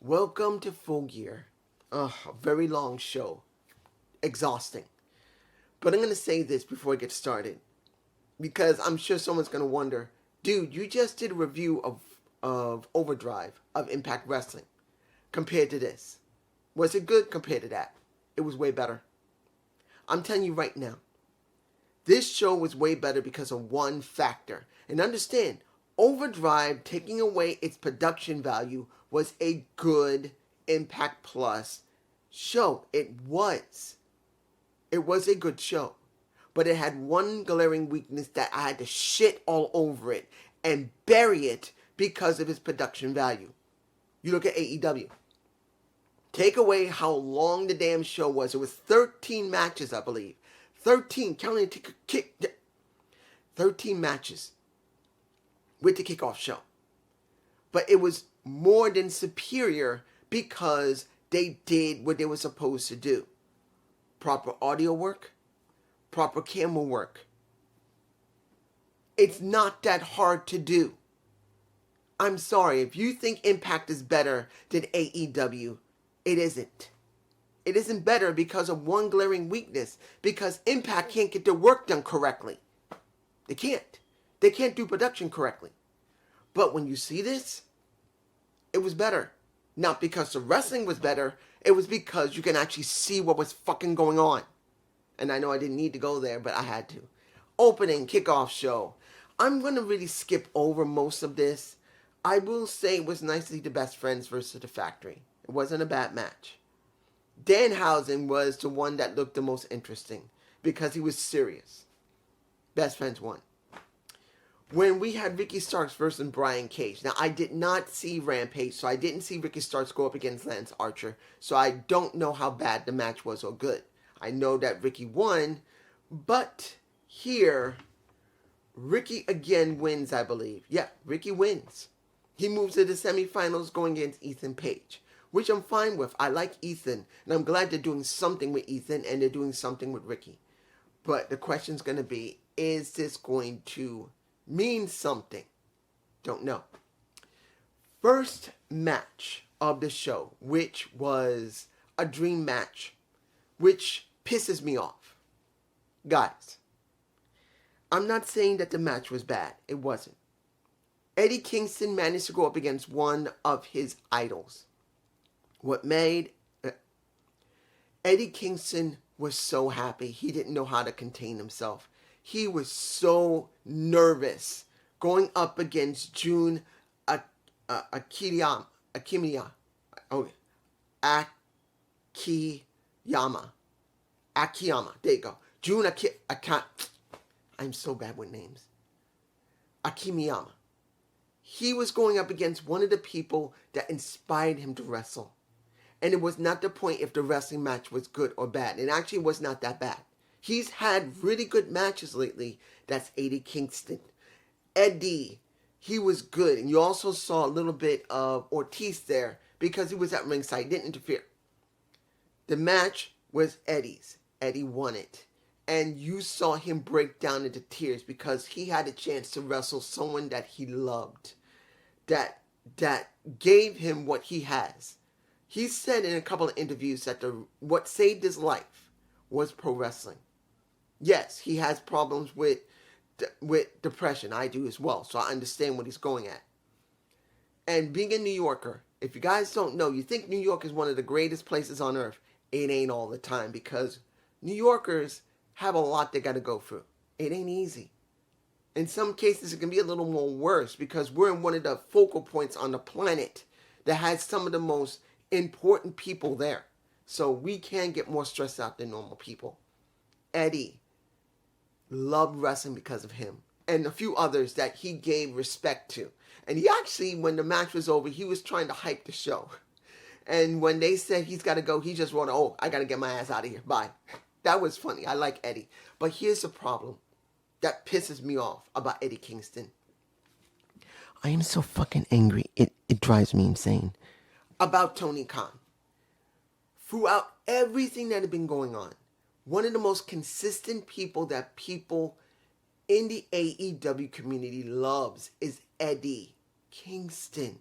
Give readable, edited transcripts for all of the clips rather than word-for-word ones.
Welcome to Full Gear. A very long show. Exhausting. But I'm going to say this before I get started. Because I'm sure someone's going to wonder, dude, you just did a review of Overdrive, of Impact Wrestling, compared to this. Was it good compared to that? It was way better. I'm telling you right now, this show was way better because of one factor. And understand, Overdrive taking away its production value was a good Impact Plus show. It was. It was a good show. But it had one glaring weakness that I had to shit all over it and bury it because of its production value. You look at AEW. Take away how long the damn show was. It was 13 matches, I believe. 13, counting the kick. 13 matches with the kickoff show. But it was more than superior because they did what they were supposed to do. Proper audio work, proper camera work. It's not that hard to do. I'm sorry, if you think Impact is better than AEW, it isn't. It isn't better because of one glaring weakness, because Impact can't get their work done correctly. They can't. They can't do production correctly. But when you see this, it was better. Not because the wrestling was better, it was because you can actually see what was fucking going on. And I know I didn't need to go there, but I had to. Opening, kickoff show. I'm going to really skip over most of this. I will say it was nice to see the Best Friends versus the Factory. It wasn't a bad match. Danhausen was the one that looked the most interesting because he was serious. Best Friends won. When we had Ricky Starks versus Brian Cage. Now, I did not see Rampage, so I didn't see Ricky Starks go up against Lance Archer. So I don't know how bad the match was or good. I know that Ricky won, but here, Ricky again wins, I believe. Yeah, Ricky wins. He moves to the semifinals going against Ethan Page, which I'm fine with. I like Ethan, and I'm glad they're doing something with Ethan and they're doing something with Ricky. But the question's going to be, is this going to mean something? Don't know. First match of the show, which was a dream match, which pisses me off. Guys, I'm not saying that the match was bad. It wasn't. Eddie Kingston managed to go up against one of his idols. What made Eddie Kingston was so happy. He didn't know how to contain himself. He was so nervous going up against Jun Akiyama. Akiyama. There you go. Jun Akiyama. I'm so bad with names. Akiyama. He was going up against one of the people that inspired him to wrestle. And it was not the point if the wrestling match was good or bad. It actually was not that bad. He's had really good matches lately. That's Eddie Kingston. Eddie, he was good. And you also saw a little bit of Ortiz there because he was at ringside. He didn't interfere. The match was Eddie's. Eddie won it. And you saw him break down into tears because he had a chance to wrestle someone that he loved. That gave him what he has. He said in a couple of interviews that what saved his life was pro wrestling. Yes, he has problems with depression. I do as well, so I understand what he's going at. And being a New Yorker, if you guys don't know, you think New York is one of the greatest places on earth. It ain't all the time because New Yorkers have a lot they got to go through. It ain't easy. In some cases, it can be a little more worse because we're in one of the focal points on the planet that has some of the most important people there. So we can get more stressed out than normal people. Eddie loved wrestling because of him and a few others that he gave respect to. And he actually, when the match was over, he was trying to hype the show. And when they said he's got to go, he just wrote, oh, I got to get my ass out of here. Bye. That was funny. I like Eddie. But here's the problem that pisses me off about Eddie Kingston. I am so fucking angry. It drives me insane. About Tony Khan. Throughout everything that had been going on, one of the most consistent people that people in the AEW community loves is Eddie Kingston.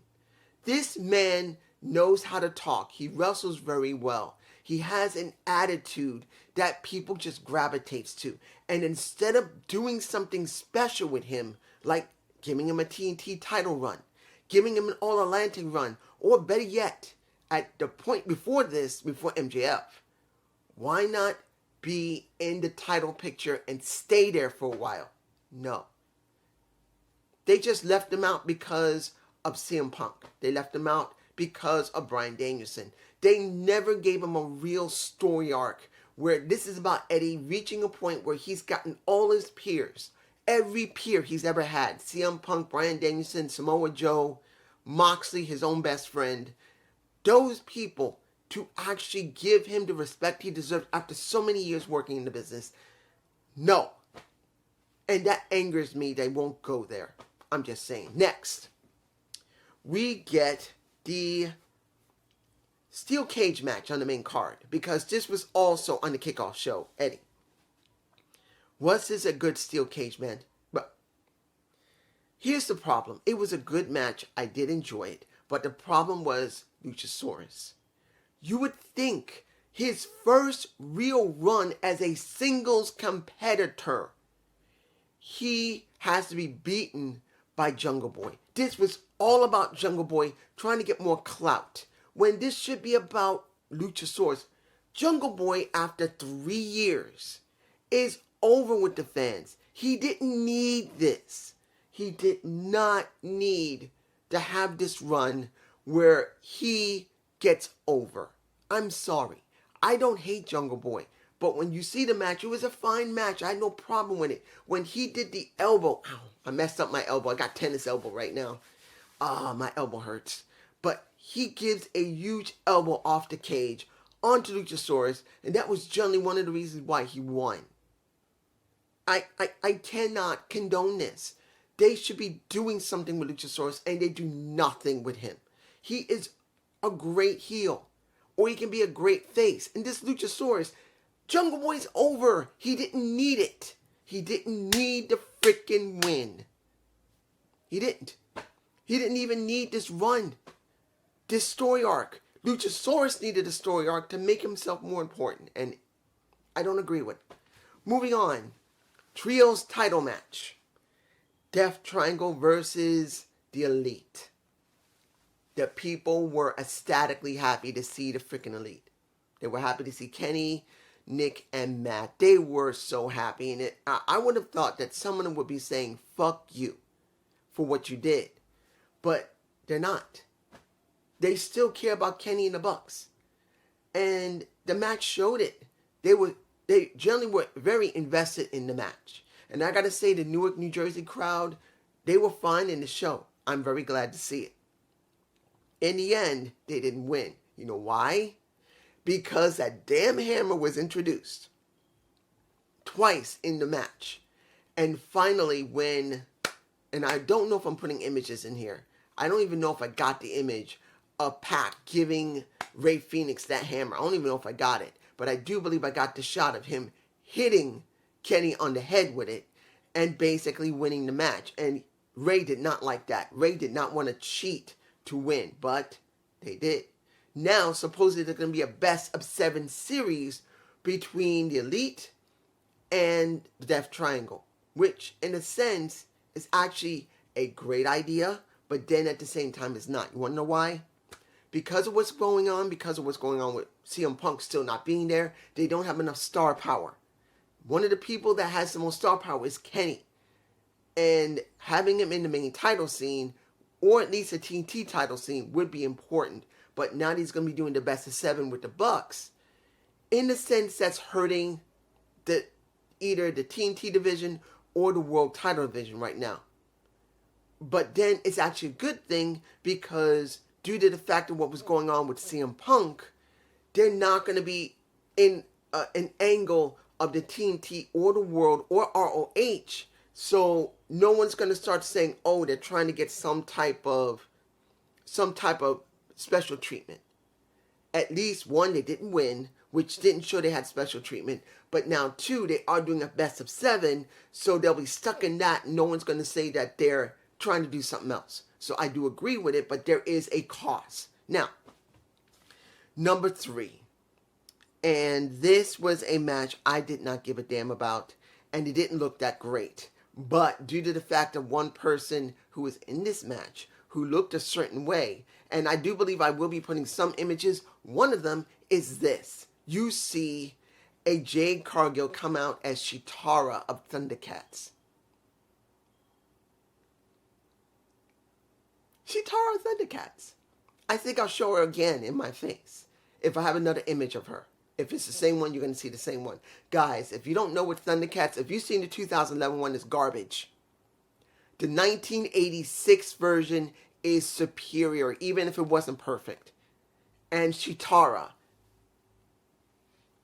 This man knows how to talk. He wrestles very well. He has an attitude that people just gravitates to. And instead of doing something special with him, like giving him a TNT title run, giving him an All-Atlantic run, or better yet, at the point before this, before MJF, why not be in the title picture and stay there for a while? No. They just left him out because of CM Punk. They left him out because of Bryan Danielson. They never gave him a real story arc where this is about Eddie reaching a point where he's gotten all his peers, every peer he's ever had, CM Punk, Bryan Danielson, Samoa Joe, Moxley, his own best friend, those people to actually give him the respect he deserves after so many years working in the business. No. And that angers me. They won't go there. I'm just saying. Next, we get the steel cage match on the main card, because this was also on the kickoff show. Eddie, was this a good steel cage match? But here's the problem. It was a good match. I did enjoy it. But the problem was Luchasaurus. You would think his first real run as a singles competitor, he has to be beaten by Jungle Boy. This was all about Jungle Boy trying to get more clout, when this should be about Luchasaurus. Jungle Boy, after 3 years, is over with the fans. He didn't need this. He did not need to have this run where he gets over. I'm sorry. I don't hate Jungle Boy. But when you see the match, it was a fine match. I had no problem with it. When he did the elbow, ow, I messed up my elbow. I got tennis elbow right now. My elbow hurts. But he gives a huge elbow off the cage onto Luchasaurus, and that was generally one of the reasons why he won. I cannot condone this. They should be doing something with Luchasaurus, and they do nothing with him. He is a great heel, or he can be a great face. And this Luchasaurus, Jungle Boy's over. He didn't need it. He didn't need the freaking win. He didn't. He didn't even need this run, this story arc. Luchasaurus needed a story arc to make himself more important, and I don't agree with it. Moving on, Trios title match. Death Triangle versus the Elite. The people were ecstatically happy to see the freaking Elite. They were happy to see Kenny, Nick, and Matt. They were so happy. And I would have thought that some of them would be saying, fuck you for what you did. But they're not. They still care about Kenny and the Bucks. And the match showed it. They generally were very invested in the match. And I got to say, the Newark, New Jersey crowd, they were fine in the show. I'm very glad to see it. In the end, they didn't win. You know why? Because that damn hammer was introduced twice in the match. And finally when, and I don't know if I'm putting images in here. I don't even know if I got the image of Pac giving Rey Fenix that hammer. I don't even know if I got it. But I do believe I got the shot of him hitting Kenny on the head with it and basically winning the match. And Rey did not like that. Rey did not want to cheat to win, but they did. Now, supposedly, there's going to be a best of 7 series between the Elite and the Death Triangle, which, in a sense, is actually a great idea, but then at the same time, it's not. You want to know why? Because of what's going on with CM Punk still not being there, they don't have enough star power. One of the people that has the most star power is Kenny. And having him in the main title scene, or at least a TNT title scene, would be important. But now he's going to be doing the best of 7 with the Bucks. In a sense, that's hurting either the TNT division or the World Title division right now. But then it's actually a good thing, because due to the fact of what was going on with CM Punk, they're not going to be in an angle of the TNT or the World or ROH. So no one's going to start saying, oh, they're trying to get some type of special treatment. At least 1, they didn't win, which didn't show they had special treatment. But now 2, they are doing a best of 7, so they'll be stuck in that. No one's going to say that they're trying to do something else. So I do agree with it, but there is a cost Now, number 3. And this was a match I did not give a damn about, and it didn't look that great. But due to the fact of one person who was in this match who looked a certain way, and I do believe I will be putting some images, one of them is this. You see a Jade Cargill come out as Shitara of Thundercats. Shitara of Thundercats. I think I'll show her again in my face if I have another image of her. If it's the same one, you're going to see the same one. Guys, if you don't know what Thundercats, if you've seen the 2011 one, it's garbage. The 1986 version is superior, even if it wasn't perfect. And Shitara,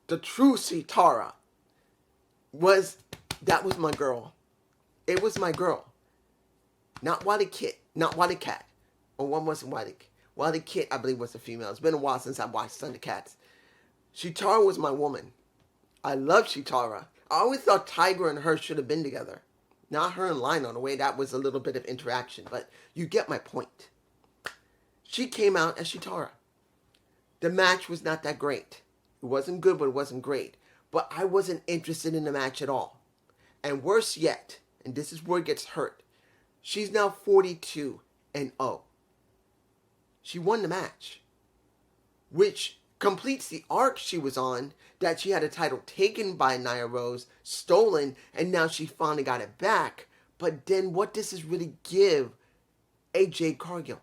the true Shitara, that was my girl. It was my girl. Not Wally Kit, not Wally Cat. Or one wasn't Wally. Wally Kit, I believe, was a female. It's been a while since I watched Thundercats. Shitara was my woman. I love Shitara. I always thought Tiger and her should have been together. Not her and Lionel, the way that was a little bit of interaction, but you get my point. She came out as Shitara. The match was not that great. It wasn't good, but it wasn't great. But I wasn't interested in the match at all. And worse yet, and this is where it gets hurt, she's now 42-0. She won the match, which completes the arc she was on, that she had a title taken by Nia Rose, stolen, and now she finally got it back. But then what does this really give a Jade Cargill?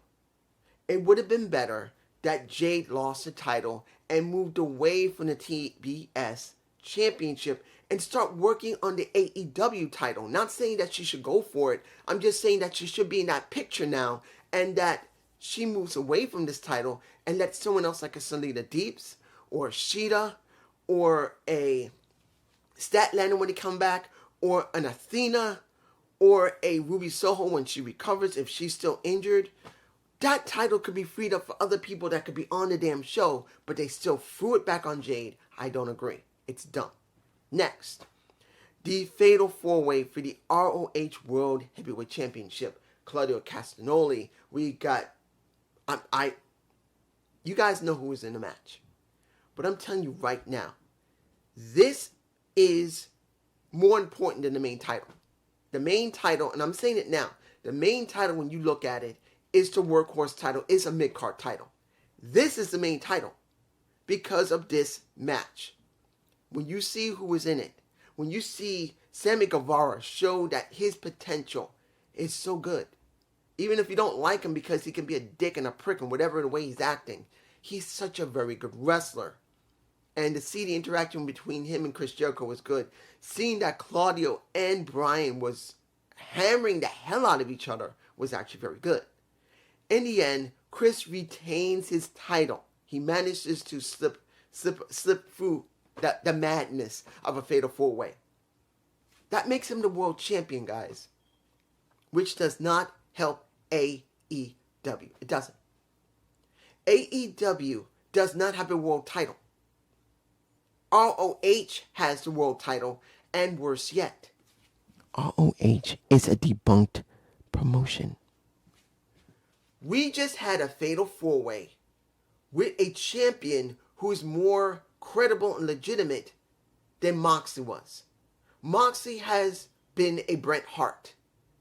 It would have been better that Jade lost the title and moved away from the TBS championship and start working on the AEW title. Not saying that she should go for it. I'm just saying that she should be in that picture now, and that she moves away from this title and lets someone else like a Selena Deeps or a Sheeta or a Statlander when they come back, or an Athena or a Ruby Soho when she recovers if she's still injured. That title could be freed up for other people that could be on the damn show, but they still threw it back on Jade. I don't agree. It's dumb. Next, the Fatal 4-Way for the ROH World Heavyweight Championship. Claudio Castagnoli. We got... You guys know who was in the match. But I'm telling you right now, this is more important than the main title. The main title, and I'm saying it now, the main title when you look at it is the workhorse title, is a mid-card title. This is the main title because of this match. When you see who was in it, when you see Sammy Guevara show that his potential is so good, even if you don't like him because he can be a dick and a prick and whatever the way he's acting, he's such a very good wrestler. And to see the interaction between him and Chris Jericho was good. Seeing that Claudio and Brian was hammering the hell out of each other was actually very good. In the end, Chris retains his title. He manages to slip through the madness of a Fatal 4-Way. That makes him the world champion, guys. Which does not help AEW. It doesn't. AEW does not have a world title. ROH has the world title, and worse yet, ROH is a debunked promotion. We just had a Fatal 4-Way with a champion who is more credible and legitimate than Moxley was. Moxley has been a Bret Hart.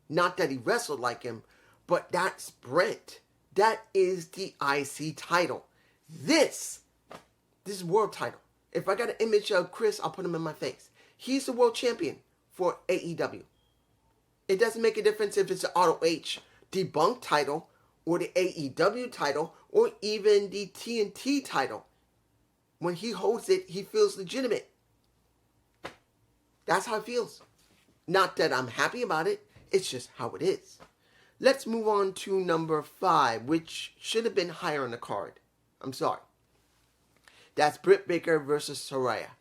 Not that he wrestled like him, but that's Bret. That is the IC title. This is world title. If I got an image of Chris, I'll put him in my face. He's the world champion for AEW. It doesn't make a difference if it's the ROH debunked title or the AEW title or even the TNT title. When he holds it, he feels legitimate. That's how it feels. Not that I'm happy about it. It's just how it is. Let's move on to number 5, which should have been higher on the card. I'm sorry. That's Britt Baker versus Soraya.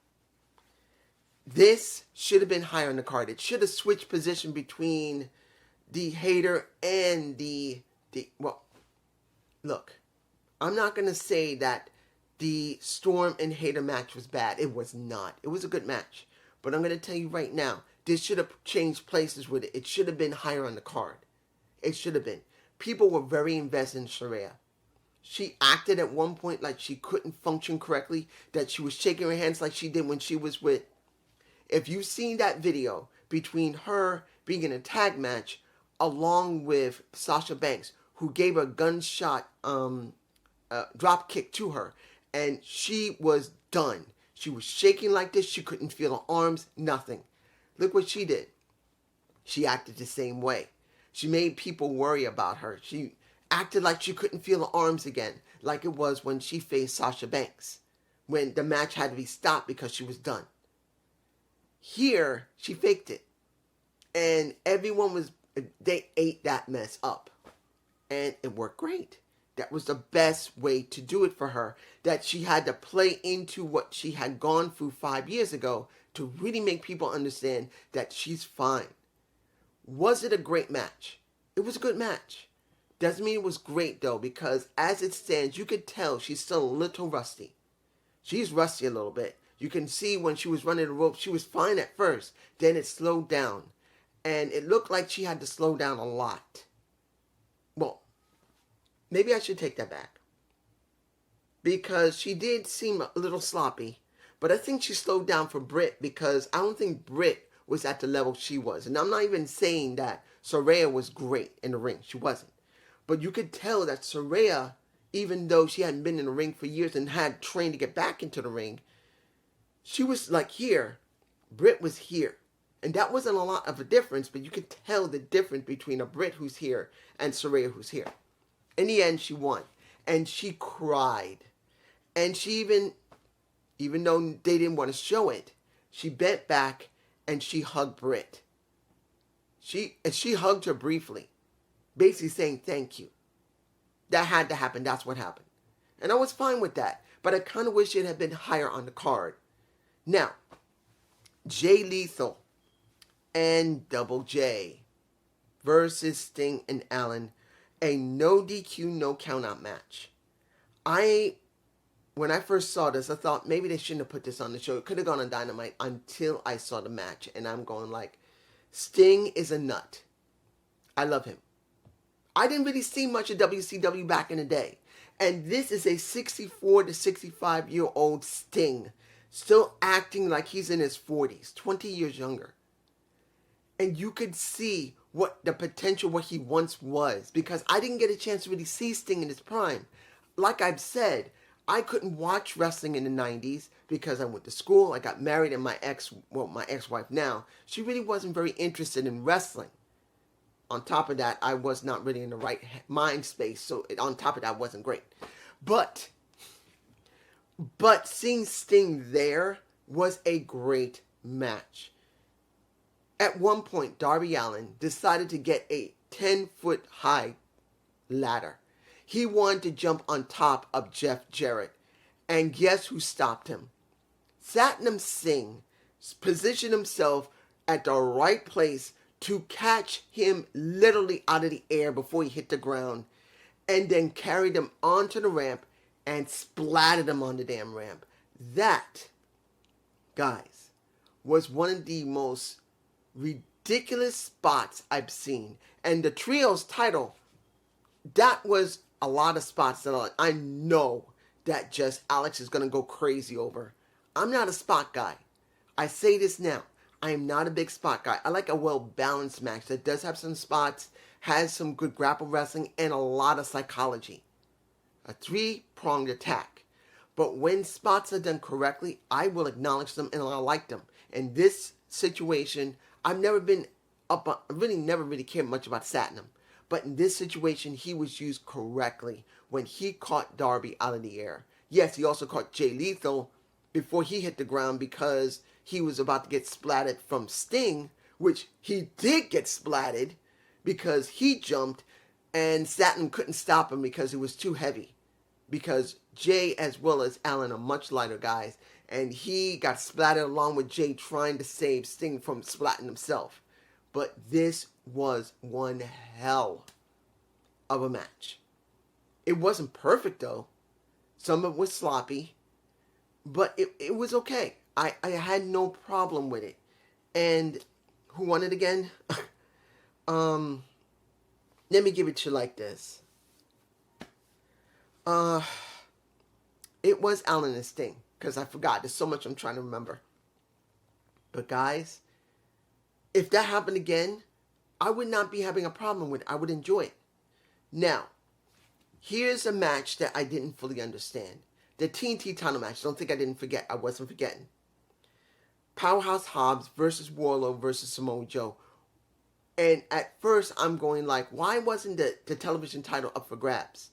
This should have been higher on the card. It should have switched position between the Hayter and the well, look, I'm not going to say that the Storm and Hayter match was bad. It was not. It was a good match. But I'm going to tell you right now, this should have changed places with it. It should have been higher on the card. It should have been. People were very invested in Soraya. she acted at one point like she couldn't function correctly, that she was shaking her hands like she did when she was with. If you've seen that video between her being in a tag match along with Sasha Banks, who gave a gunshot drop kick to her, and she was done. She was shaking like this. She couldn't feel her arms, nothing. Look what she did. She acted the same way. She made people worry about her. She acted like she couldn't feel her arms again, like it was when she faced Sasha Banks, when the match had to be stopped because she was done. Here, she faked it. And they ate that mess up. And it worked great. That was the best way to do it for her. That she had to play into what she had gone through 5 years ago to really make people understand that she's fine. Was it a great match? It was a good match. Doesn't mean it was great though, because as it stands, you could tell she's still a little rusty. She's rusty a little bit. You can see when she was running the ropes, she was fine at first. Then it slowed down. And it looked like she had to slow down a lot. Well, maybe I should take that back. Because she did seem a little sloppy. But I think she slowed down for Britt, because I don't think Britt was at the level she was. And I'm not even saying that Soraya was great in the ring. She wasn't. But you could tell that Soraya, even though she hadn't been in the ring for years and had trained to get back into the ring, she was like here. Britt was here. And that wasn't a lot of a difference, but you could tell the difference between a Britt who's here and Soraya who's here. In the end, she won. And she cried. And she even though they didn't want to show it, she bent back and she hugged Britt. She hugged her briefly, basically saying thank you. That had to happen. That's what happened. And I was fine with that. But I kind of wish it had been higher on the card. Now, Jay Lethal and Double J versus Sting and Allin. A no DQ, no countout match. When I first saw this, I thought maybe they shouldn't have put this on the show. It could have gone on Dynamite until I saw the match. And I'm going like, Sting is a nut. I love him. I didn't really see much of WCW back in the day. And this is a 64 to 65-year-old Sting. Still acting like he's in his 40s. 20 years younger. And you could see what the potential, what he once was. Because I didn't get a chance to really see Sting in his prime. Like I've said, I couldn't watch wrestling in the 90s because I went to school, I got married, and my ex-wife now, she really wasn't very interested in wrestling. On top of that, I was not really in the right mind space, so on top of that, it wasn't great. But seeing Sting there was a great match. At one point, Darby Allin decided to get a 10-foot high ladder. He wanted to jump on top of Jeff Jarrett. And guess who stopped him? Satnam Singh positioned himself at the right place to catch him literally out of the air before he hit the ground. And then carried him onto the ramp and splattered him on the damn ramp. That, guys, was one of the most ridiculous spots I've seen. And the trios title, that was a lot of spots that I know that just Alex is going to go crazy over. I'm not a spot guy. I say this now. I am not a big spot guy. I like a well-balanced match that does have some spots, has some good grapple wrestling, and a lot of psychology. A three-pronged attack. But when spots are done correctly, I will acknowledge them and I like them. In this situation, I've never been never really cared much about Satnam. But in this situation, he was used correctly when he caught Darby out of the air. Yes, he also caught Jay Lethal before he hit the ground because he was about to get splatted from Sting, which he did get splatted because he jumped and Satnam couldn't stop him because it was too heavy. Because Jay as well as Allin are much lighter guys. And he got splattered along with Jay trying to save Sting from splatting himself. But this was one hell of a match. It wasn't perfect though. Some of it was sloppy. But it was okay. I had no problem with it. And who won it again? Let me give it to you like this. Uh, it was Allen and Sting, because I forgot. There's so much I'm trying to remember. But guys, if that happened again, I would not be having a problem with it. I would enjoy it. Now, here's a match that I didn't fully understand. The TNT title match. Don't think I didn't forget. I wasn't forgetting. Powerhouse Hobbs versus Wardlow versus Samoa Joe. And at first, I'm going like, why wasn't the television title up for grabs?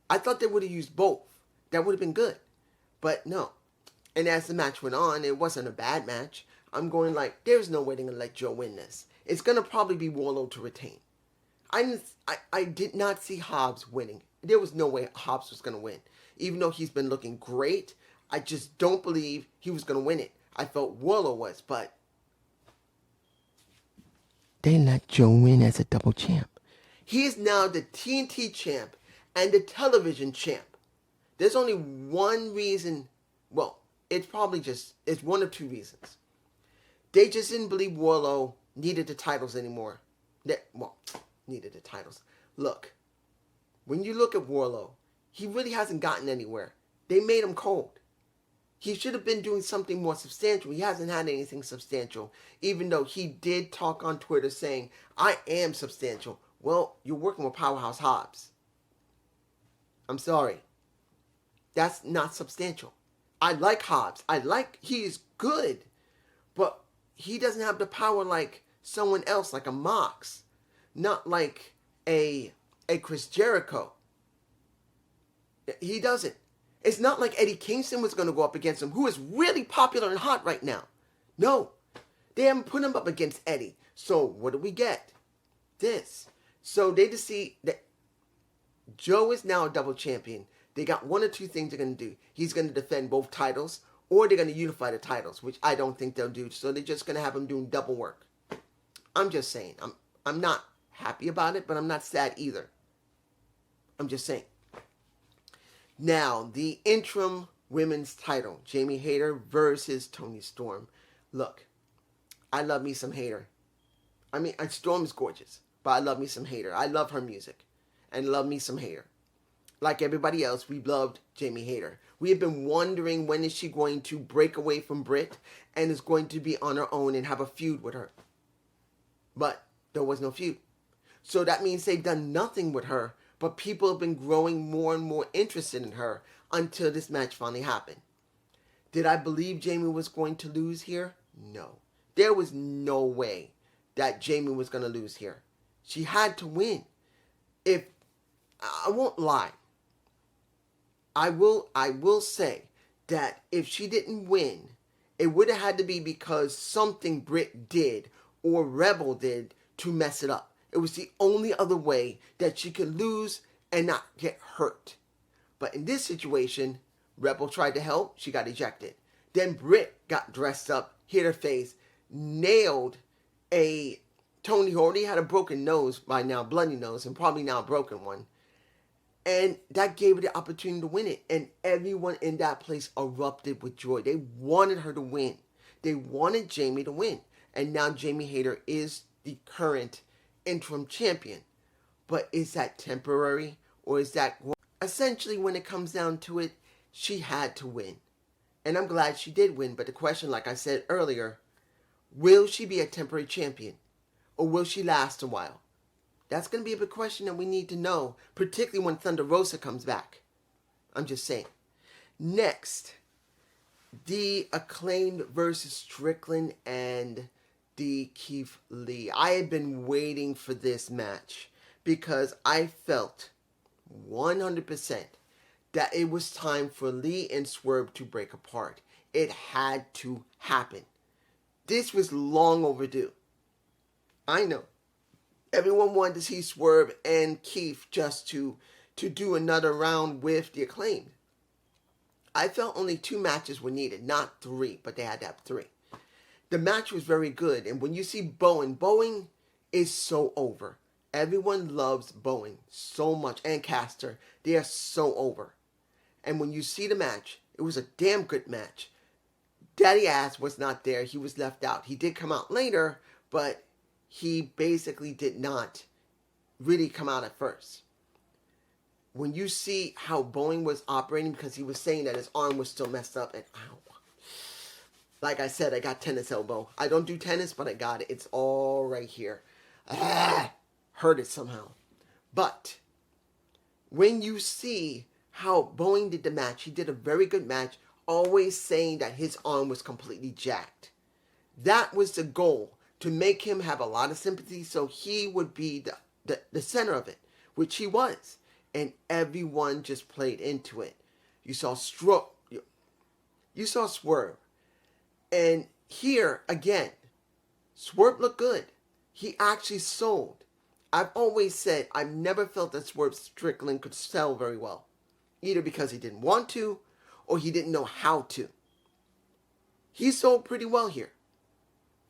I thought they would have used both. That would have been good. But no. And as the match went on, it wasn't a bad match. I'm going like, there's no way they're going to let Joe win this. It's going to probably be Wardlow to retain. I did not see Hobbs winning. There was no way Hobbs was going to win. Even though he's been looking great, I just don't believe he was going to win it. I felt Wardlow was, but they let Joe win as a double champ. He is now the TNT champ and the television champ. There's only one reason, well, it's one of two reasons. They just didn't believe Wardlow needed the titles anymore. Needed the titles. Look, when you look at Wardlow, he really hasn't gotten anywhere. They made him cold. He should have been doing something more substantial. He hasn't had anything substantial, even though he did talk on Twitter saying, I am substantial. Well, you're working with Powerhouse Hobbs. I'm sorry. That's not substantial. I like Hobbs. He is good, but he doesn't have the power like someone else, like a Mox. Not like a Chris Jericho. He doesn't. It's not like Eddie Kingston was going to go up against him, who is really popular and hot right now. No. They haven't put him up against Eddie. So what do we get? This. So they just see that Joe is now a double champion. They got one or two things they're going to do. He's going to defend both titles, or they're going to unify the titles, which I don't think they'll do. So they're just going to have him doing double work. I'm just saying. I'm not happy about it, but I'm not sad either. I'm just saying. Now, the interim women's title, Jamie Hayter versus Toni Storm. Look, I love me some Hayter. I mean, Storm is gorgeous, but I love me some Hayter. I love her music, and love me some Hayter. Like everybody else, we loved Jamie Hayter. We have been wondering when is she going to break away from Britt and is going to be on her own and have a feud with her. But there was no feud. So that means they've done nothing with her, but people have been growing more and more interested in her until this match finally happened. Did I believe Jamie was going to lose here? No. There was no way that Jamie was going to lose here. She had to win. I won't lie. I will say that if she didn't win, it would have had to be because something Britt did or Rebel did to mess it up. It was the only other way that she could lose and not get hurt. But in this situation, Rebel tried to help. She got ejected. Then Britt got dressed up, hit her face, nailed a Tony, who already had a broken nose by now, bloody nose, and probably now a broken one. And that gave her the opportunity to win it. And everyone in that place erupted with joy. They wanted her to win. They wanted Jamie to win. And now Jamie Hayter is the current interim champion. But is that temporary, or is that essentially, when it comes down to it, she had to win, and I'm glad she did win. But the question, like I said earlier, will she be a temporary champion, or will she last a while? That's going to be a big question that we need to know, particularly when Thunder Rosa comes back. I'm just saying. Next, the Acclaimed versus Strickland and the Keith Lee. I had been waiting for this match because I felt 100% that it was time for Lee and Swerve to break apart. It had to happen. This was long overdue. I know. Everyone wanted to see Swerve and Keith just to do another round with the Acclaimed. I felt only 2 matches were needed, not 3, but they had to have 3. The match was very good, and when you see Bowen is so over. Everyone loves Bowen so much, and Caster. They are so over. And when you see the match, it was a damn good match. Daddy Ass was not there. He was left out. He did come out later, but he basically did not really come out at first. when you see how Boeing was operating, because he was saying that his arm was still messed up, and ow. Like I said, I got tennis elbow. I don't do tennis, but I got it. It's all right here. Hurt it somehow. But when you see how Boeing did the match, he did a very good match, always saying that his arm was completely jacked. That was the goal, to make him have a lot of sympathy so he would be the center of it, which he was. And everyone just played into it. You saw Swerve. And here, again, Swerve looked good. He actually sold. I've always said I've never felt that Swerve Strickland could sell very well. Either because he didn't want to, or he didn't know how to. He sold pretty well here.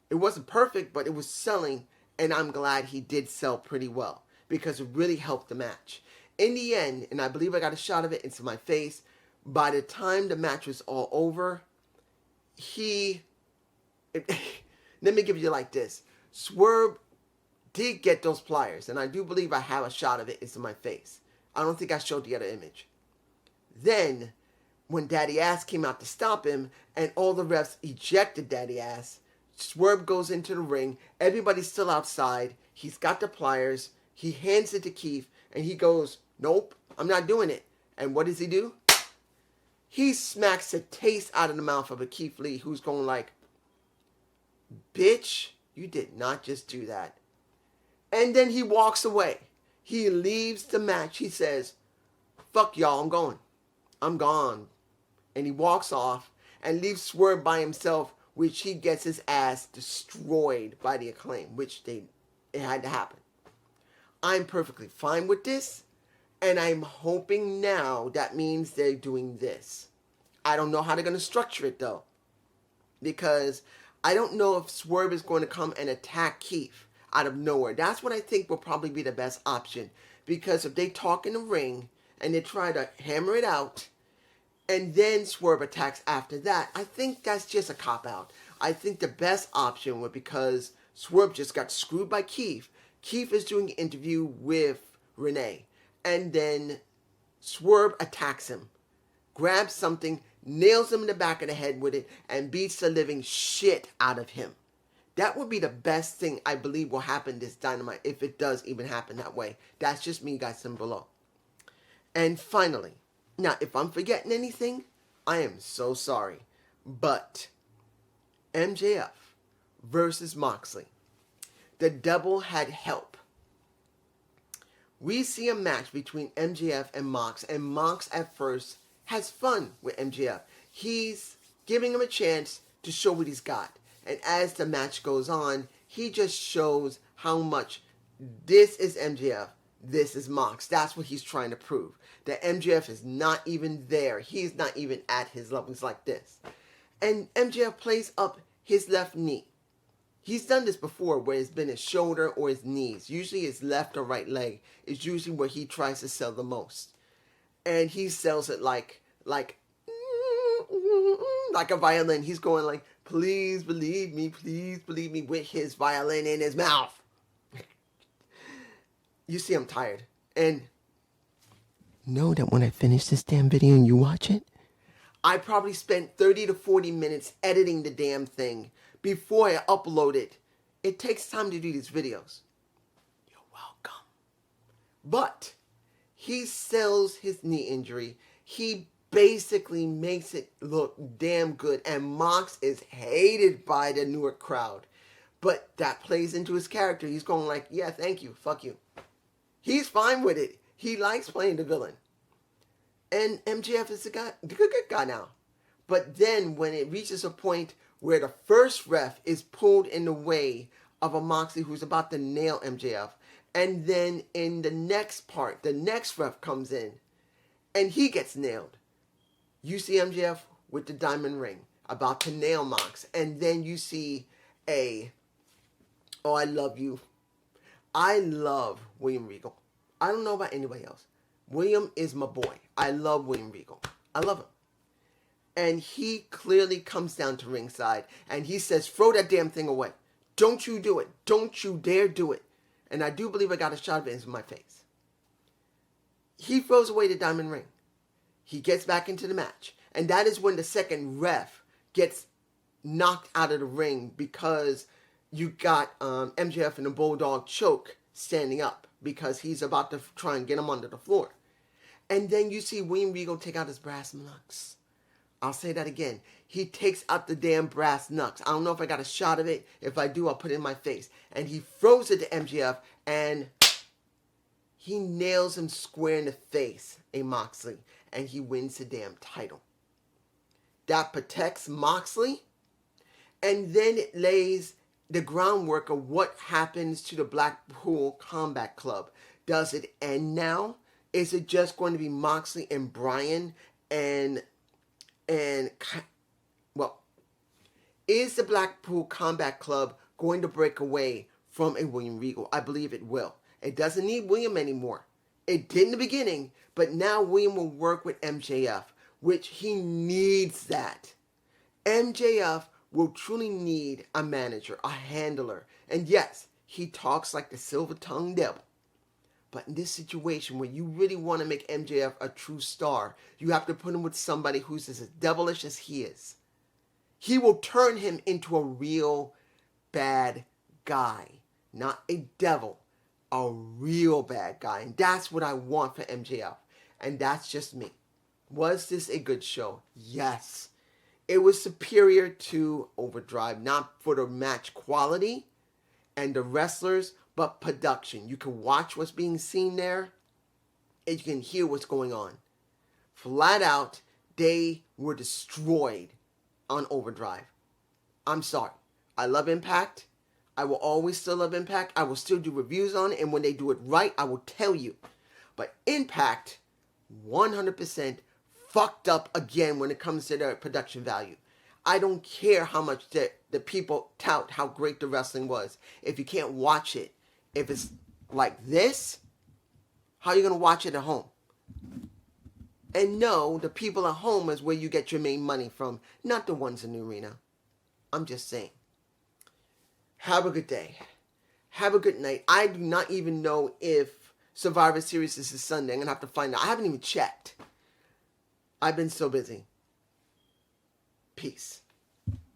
It wasn't perfect, but it was selling, and I'm glad he did sell pretty well, because it really helped the match. In the end, and I believe I got a shot of it into my face, by the time the match was all over, let me give you like this. Swerve did get those pliers, and I do believe I have a shot of it into my face. I don't think I showed the other image. Then, when Daddy Ass came out to stop him, and all the refs ejected Daddy Ass, Swerve goes into the ring. Everybody's still outside. He's got the pliers. He hands it to Keith, and he goes, "Nope, I'm not doing it." And what does he do? He smacks the taste out of the mouth of a Keith Lee, who's going like, "Bitch, you did not just do that." And then he walks away. He leaves the match. He says, "Fuck y'all, I'm going. I'm gone." And he walks off and leaves Swerve by himself, which he gets his ass destroyed by the Acclaim, which it had to happen. I'm perfectly fine with this, and I'm hoping now that means they're doing this. I don't know how they're going to structure it, though, because I don't know if Swerve is going to come and attack Keith out of nowhere. That's what I think will probably be the best option, because if they talk in the ring and they try to hammer it out, and then Swerve attacks after that, I think that's just a cop-out. I think the best option would, because Swerve just got screwed by Keith. Keith is doing an interview with Renee, and then Swerve attacks him, grabs something, nails him in the back of the head with it, and beats the living shit out of him. That would be the best thing I believe will happen this Dynamite, if it does even happen that way. That's just me, guys, down below. And finally, now, if I'm forgetting anything, I am so sorry. But MJF versus Moxley. The devil had help. We see a match between MJF and Mox at first has fun with MJF. He's giving him a chance to show what he's got. And as the match goes on, he just shows how much this is MJF, this is Mox. That's what he's trying to prove. That MJF is not even there. He's not even at his level. He's like this. And MJF plays up his left knee. He's done this before, where it's been his shoulder or his knees. Usually his left or right leg is usually where he tries to sell the most. And he sells it like a violin. He's going like, please believe me, with his violin in his mouth. You see, I'm tired. And know that when I finish this damn video and you watch it, I probably spent 30 to 40 minutes editing the damn thing before I upload it. It takes time to do these videos. You're welcome. But he sells his knee injury. He basically makes it look damn good. And Mox is hated by the Newark crowd. But that plays into his character. He's going like, yeah, thank you, fuck you. He's fine with it. He likes playing the villain. And MJF is the good guy now. But then when it reaches a point where the first ref is pulled in the way of a Moxley who's about to nail MJF, and then in the next part, the next ref comes in, and he gets nailed. You see MJF with the diamond ring, about to nail Mox, and then you see oh, I love you. I love William Regal. I don't know about anybody else. William is my boy. I love William Regal. I love him. And he clearly comes down to ringside and he says, throw that damn thing away. Don't you do it. Don't you dare do it. And I do believe I got a shot of it into my face. He throws away the diamond ring. He gets back into the match. And that is when the second ref gets knocked out of the ring because you got MJF in the Bulldog choke standing up because he's about to try and get him under the floor. And then you see William Regal take out his brass knucks. I'll say that again. He takes out the damn brass knucks. I don't know if I got a shot of it. If I do, I'll put it in my face. And he throws it to MJF and he nails him square in the face, a Moxley. And he wins the damn title. That protects Moxley. And then it lays the groundwork of what happens to the Blackpool Combat Club. Does it end now? Is it just going to be Moxley and Bryan and well, is the Blackpool Combat Club going to break away from a William Regal? I believe it will. It doesn't need William anymore. It did in the beginning, but now William will work with MJF, which he needs that. MJF will truly need a manager, a handler. And yes, he talks like the silver-tongued devil. But in this situation where you really want to make MJF a true star, you have to put him with somebody who's as devilish as he is. He will turn him into a real bad guy. Not a devil. A real bad guy. And that's what I want for MJF. And that's just me. Was this a good show? Yes. It was superior to Overdrive. Not for the match quality and the wrestlers, but production. You can watch what's being seen there, and you can hear what's going on. Flat out, they were destroyed on Overdrive. I'm sorry. I love Impact. I will always still love Impact. I will still do reviews on it, and when they do it right, I will tell you. But Impact, 100% fucked up again when it comes to their production value. I don't care how much the people tout how great the wrestling was. If you can't watch it, if it's like this, how are you going to watch it at home? And no, the people at home is where you get your main money from, not the ones in the arena. I'm just saying. Have a good day. Have a good night. I do not even know if Survivor Series is this Sunday. I'm going to have to find out. I haven't even checked. I've been so busy. Peace.